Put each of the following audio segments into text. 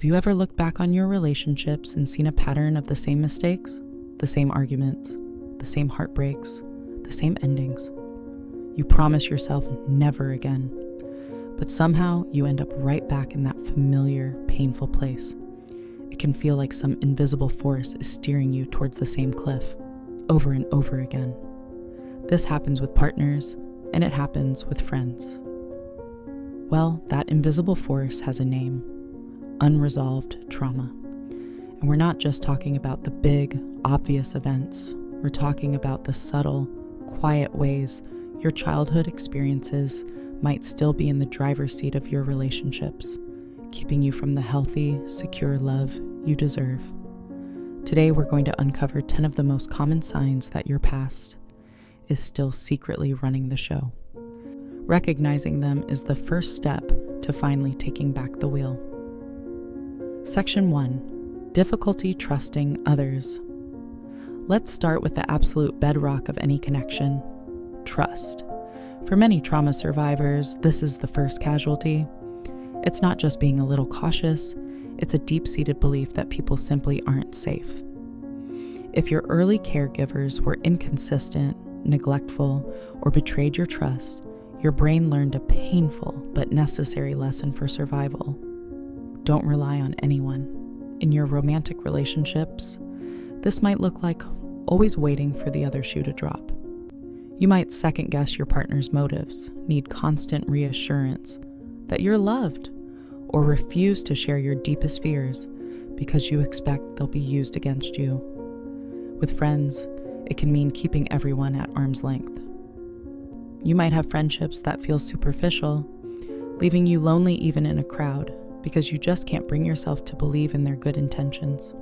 Have you ever looked back on your relationships and seen a pattern of the same mistakes, the same arguments, the same heartbreaks, the same endings? You promise yourself never again, but somehow you end up right back in that familiar, painful place. It can feel like some invisible force is steering you towards the same cliff, over and over again. This happens with partners, and it happens with friends. Well, that invisible force has a name: unresolved trauma. And we're not just talking about the big, obvious events. We're talking about the subtle, quiet ways your childhood experiences might still be in the driver's seat of your relationships, keeping you from the healthy, secure love you deserve. Today, we're going to uncover 10 of the most common signs that your past is still secretly running the show. Recognizing them is the first step to finally taking back the wheel. Section 1. Difficulty trusting others. Let's start with the absolute bedrock of any connection: trust. For many trauma survivors, this is the first casualty. It's not just being a little cautious, it's a deep-seated belief that people simply aren't safe. If your early caregivers were inconsistent, neglectful, or betrayed your trust, your brain learned a painful but necessary lesson for survival. Don't rely on anyone. In your romantic relationships, this might look like always waiting for the other shoe to drop. You might second-guess your partner's motives, need constant reassurance that you're loved, or refuse to share your deepest fears because you expect they'll be used against you. With friends, it can mean keeping everyone at arm's length. You might have friendships that feel superficial, leaving you lonely even in a crowd because you just can't bring yourself to believe in their good intentions.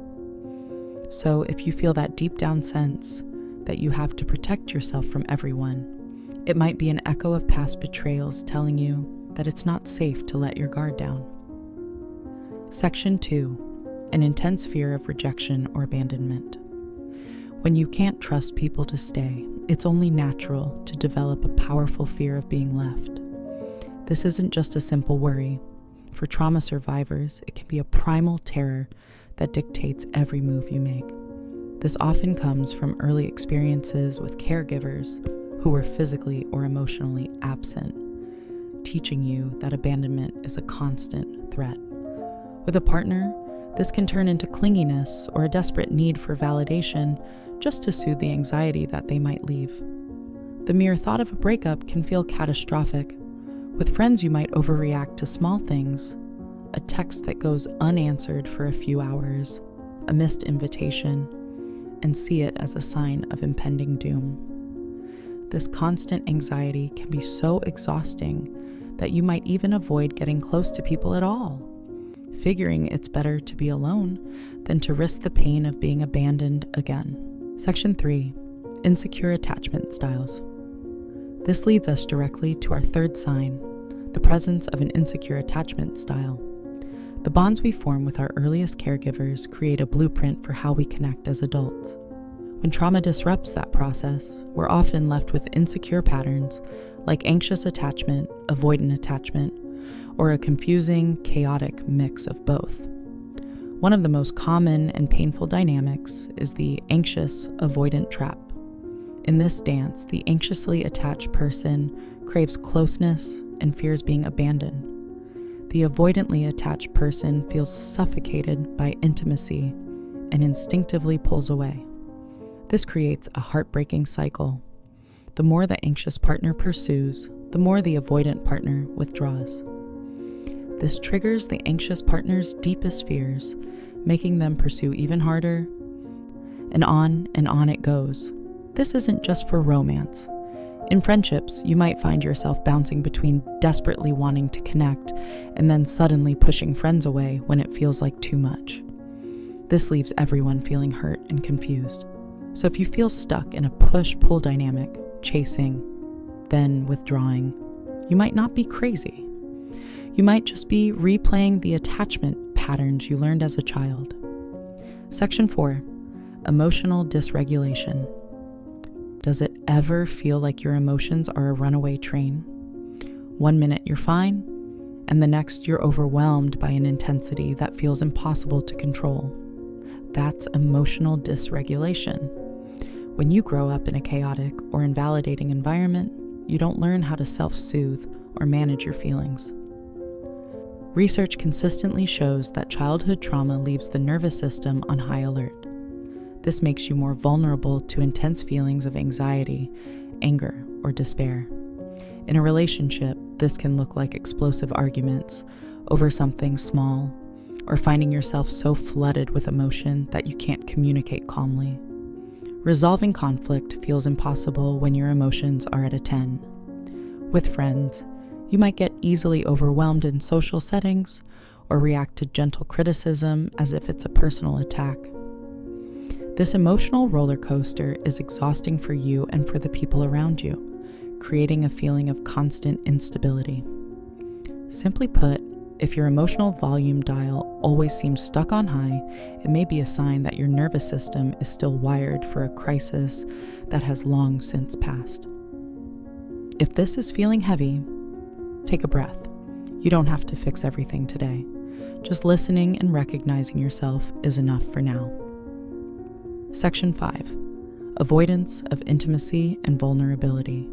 So if you feel that deep down sense that you have to protect yourself from everyone, it might be an echo of past betrayals telling you that it's not safe to let your guard down. Section 2. An intense fear of rejection or abandonment. When you can't trust people to stay, it's only natural to develop a powerful fear of being left. This isn't just a simple worry. For trauma survivors, it can be a primal terror that dictates every move you make. This often comes from early experiences with caregivers who were physically or emotionally absent, teaching you that abandonment is a constant threat. With a partner, this can turn into clinginess or a desperate need for validation just to soothe the anxiety that they might leave. The mere thought of a breakup can feel catastrophic. With friends, you might overreact to small things: a text that goes unanswered for a few hours, a missed invitation, and see it as a sign of impending doom. This constant anxiety can be so exhausting that you might even avoid getting close to people at all, figuring it's better to be alone than to risk the pain of being abandoned again. Section 3. Insecure attachment styles. This leads us directly to our third sign, the presence of an insecure attachment style. The bonds we form with our earliest caregivers create a blueprint for how we connect as adults. When trauma disrupts that process, we're often left with insecure patterns like anxious attachment, avoidant attachment, or a confusing, chaotic mix of both. One of the most common and painful dynamics is the anxious avoidant trap. In this dance, the anxiously attached person craves closeness and fears being abandoned. The avoidantly attached person feels suffocated by intimacy and instinctively pulls away. This creates a heartbreaking cycle. The more the anxious partner pursues, the more the avoidant partner withdraws. This triggers the anxious partner's deepest fears, making them pursue even harder, and on it goes. This isn't just for romance. In friendships, you might find yourself bouncing between desperately wanting to connect and then suddenly pushing friends away when it feels like too much. This leaves everyone feeling hurt and confused. So if you feel stuck in a push-pull dynamic, chasing, then withdrawing, you might not be crazy. You might just be replaying the attachment patterns you learned as a child. Section 4. Emotional dysregulation. Does it ever feel like your emotions are a runaway train? One minute you're fine, and the next you're overwhelmed by an intensity that feels impossible to control. That's emotional dysregulation. When you grow up in a chaotic or invalidating environment, you don't learn how to self-soothe or manage your feelings. Research consistently shows that childhood trauma leaves the nervous system on high alert. This makes you more vulnerable to intense feelings of anxiety, anger, or despair. In a relationship, this can look like explosive arguments over something small, or finding yourself so flooded with emotion that you can't communicate calmly. Resolving conflict feels impossible when your emotions are at a 10. With friends, you might get easily overwhelmed in social settings or react to gentle criticism as if it's a personal attack. This emotional roller coaster is exhausting for you and for the people around you, creating a feeling of constant instability. Simply put, if your emotional volume dial always seems stuck on high, it may be a sign that your nervous system is still wired for a crisis that has long since passed. If this is feeling heavy, take a breath. You don't have to fix everything today. Just listening and recognizing yourself is enough for now. Section 5. Avoidance of intimacy and vulnerability.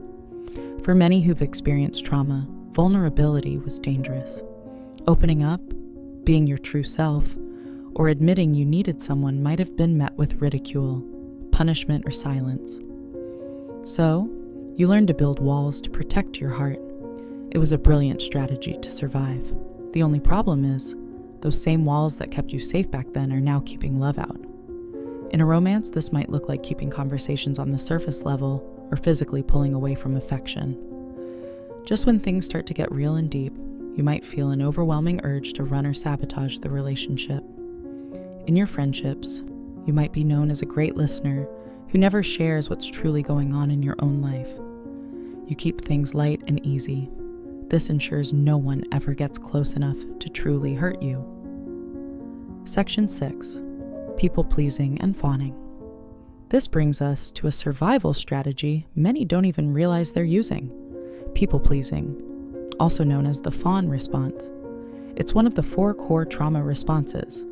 For many who've experienced trauma, vulnerability was dangerous. Opening up, being your true self, or admitting you needed someone might have been met with ridicule, punishment, or silence. So, you learned to build walls to protect your heart. It was a brilliant strategy to survive. The only problem is, those same walls that kept you safe back then are now keeping love out. In a romance, this might look like keeping conversations on the surface level or physically pulling away from affection. Just when things start to get real and deep, you might feel an overwhelming urge to run or sabotage the relationship. In your friendships, you might be known as a great listener who never shares what's truly going on in your own life. You keep things light and easy. This ensures no one ever gets close enough to truly hurt you. Section 6. People-pleasing and fawning. This brings us to a survival strategy many don't even realize they're using. People-pleasing, also known as the fawn response. It's one of the 4 core trauma responses: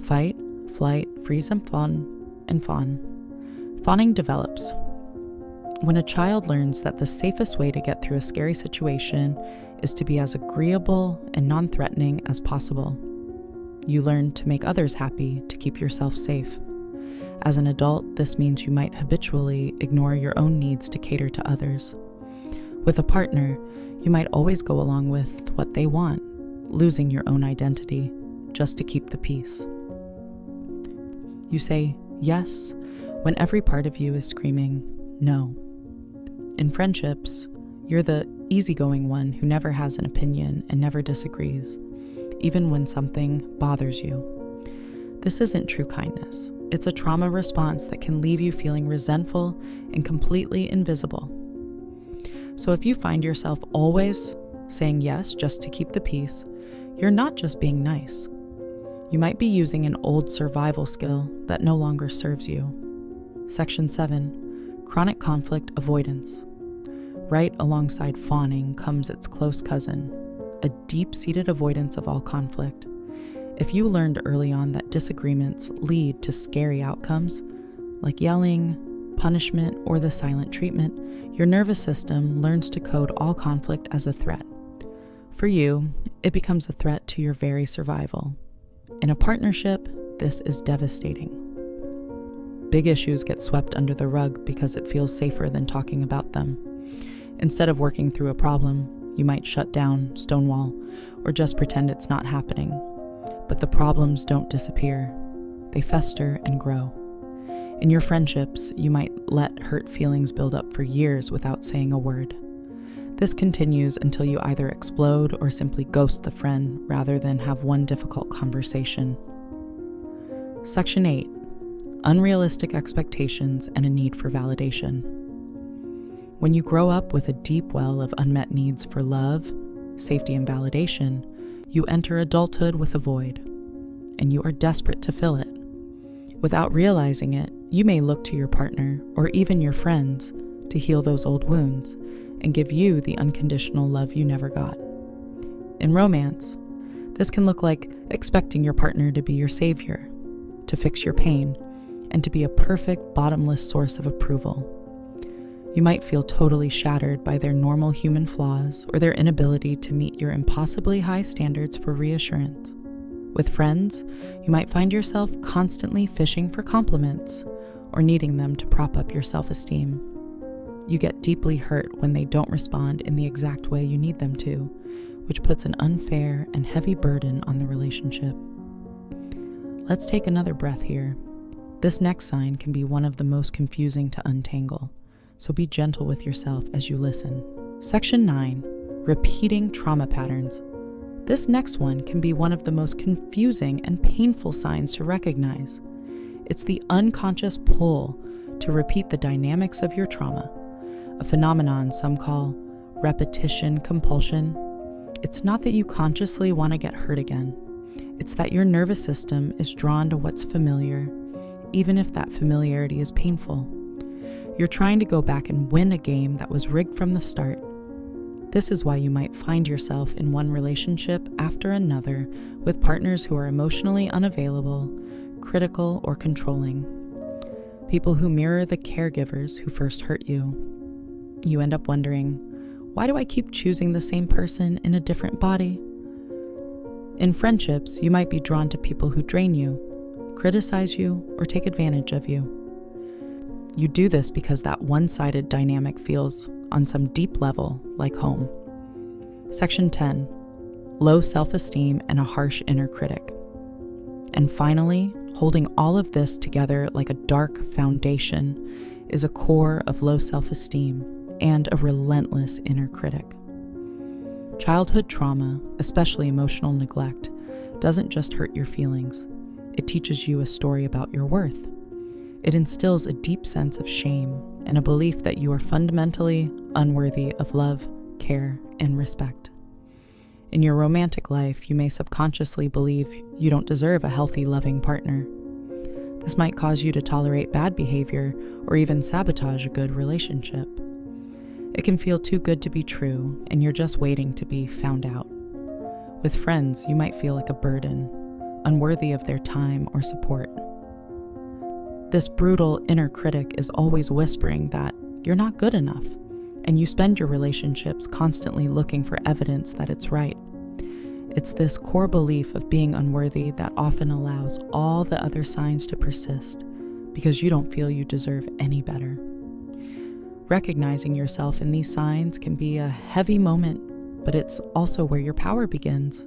fight, flight, freeze and fawn, and fawn. Fawning develops when a child learns that the safest way to get through a scary situation is to be as agreeable and non-threatening as possible. You learn to make others happy to keep yourself safe. As an adult, this means you might habitually ignore your own needs to cater to others. With a partner, you might always go along with what they want, losing your own identity just to keep the peace. You say yes when every part of you is screaming no. In friendships, you're the easygoing one who never has an opinion and never disagrees, even when something bothers you. This isn't true kindness. It's a trauma response that can leave you feeling resentful and completely invisible. So if you find yourself always saying yes just to keep the peace, you're not just being nice. You might be using an old survival skill that no longer serves you. Section 7. Chronic conflict avoidance. Right alongside fawning comes its close cousin, a deep-seated avoidance of all conflict. If you learned early on that disagreements lead to scary outcomes, like yelling, punishment, or the silent treatment, your nervous system learns to code all conflict as a threat. For you, it becomes a threat to your very survival. In a partnership, this is devastating. Big issues get swept under the rug because it feels safer than talking about them. Instead of working through a problem, you might shut down, stonewall, or just pretend it's not happening. But the problems don't disappear. They fester and grow. In your friendships, you might let hurt feelings build up for years without saying a word. This continues until you either explode or simply ghost the friend rather than have one difficult conversation. Section 8. Unrealistic expectations and a need for validation. When you grow up with a deep well of unmet needs for love, safety, and validation, you enter adulthood with a void, and you are desperate to fill it. Without realizing it, you may look to your partner or even your friends to heal those old wounds and give you the unconditional love you never got. In romance, this can look like expecting your partner to be your savior, to fix your pain, and to be a perfect, bottomless source of approval. You might feel totally shattered by their normal human flaws or their inability to meet your impossibly high standards for reassurance. With friends, you might find yourself constantly fishing for compliments or needing them to prop up your self-esteem. You get deeply hurt when they don't respond in the exact way you need them to, which puts an unfair and heavy burden on the relationship. Let's take another breath here. This next sign can be one of the most confusing to untangle, so be gentle with yourself as you listen. Section 9, repeating trauma patterns. This next one can be one of the most confusing and painful signs to recognize. It's the unconscious pull to repeat the dynamics of your trauma, a phenomenon some call repetition compulsion. It's not that you consciously want to get hurt again. It's that your nervous system is drawn to what's familiar, even if that familiarity is painful. You're trying to go back and win a game that was rigged from the start. This is why you might find yourself in one relationship after another with partners who are emotionally unavailable, critical, or controlling. People who mirror the caregivers who first hurt you. You end up wondering, why do I keep choosing the same person in a different body? In friendships, you might be drawn to people who drain you, criticize you, or take advantage of you. You do this because that one-sided dynamic feels, on some deep level, like home. Section 10, low self-esteem and a harsh inner critic. And finally, holding all of this together like a dark foundation is a core of low self-esteem and a relentless inner critic. Childhood trauma, especially emotional neglect, doesn't just hurt your feelings. It teaches you a story about your worth. It instills a deep sense of shame and a belief that you are fundamentally unworthy of love, care, and respect. In your romantic life, you may subconsciously believe you don't deserve a healthy, loving partner. This might cause you to tolerate bad behavior or even sabotage a good relationship. It can feel too good to be true, and you're just waiting to be found out. With friends, you might feel like a burden, unworthy of their time or support. This brutal inner critic is always whispering that you're not good enough, and you spend your relationships constantly looking for evidence that it's right. It's this core belief of being unworthy that often allows all the other signs to persist because you don't feel you deserve any better. Recognizing yourself in these signs can be a heavy moment, but it's also where your power begins.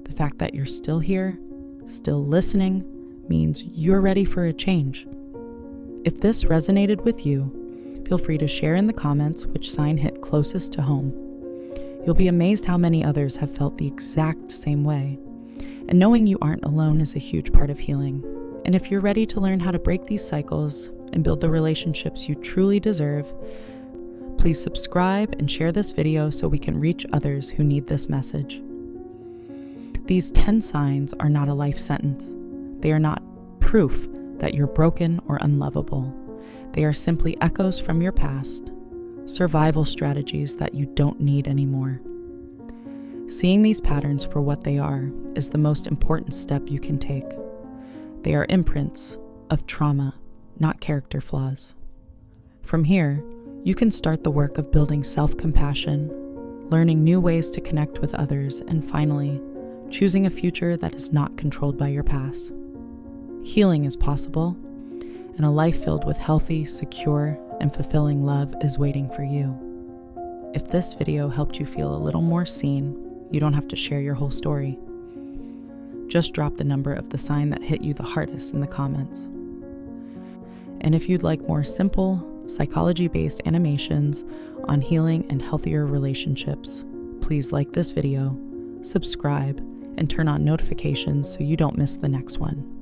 The fact that you're still here, still listening, means you're ready for a change. If this resonated with you, feel free to share in the comments which sign hit closest to home. You'll be amazed how many others have felt the exact same way. And knowing you aren't alone is a huge part of healing. And if you're ready to learn how to break these cycles and build the relationships you truly deserve, please subscribe and share this video so we can reach others who need this message. These 10 signs are not a life sentence. They are not proof that you're broken or unlovable. They are simply echoes from your past, survival strategies that you don't need anymore. Seeing these patterns for what they are is the most important step you can take. They are imprints of trauma, not character flaws. From here, you can start the work of building self-compassion, learning new ways to connect with others, and finally, choosing a future that is not controlled by your past. Healing is possible, and a life filled with healthy, secure, and fulfilling love is waiting for you. If this video helped you feel a little more seen, you don't have to share your whole story. Just drop the number of the sign that hit you the hardest in the comments. And if you'd like more simple, psychology-based animations on healing and healthier relationships, please like this video, subscribe, and turn on notifications so you don't miss the next one.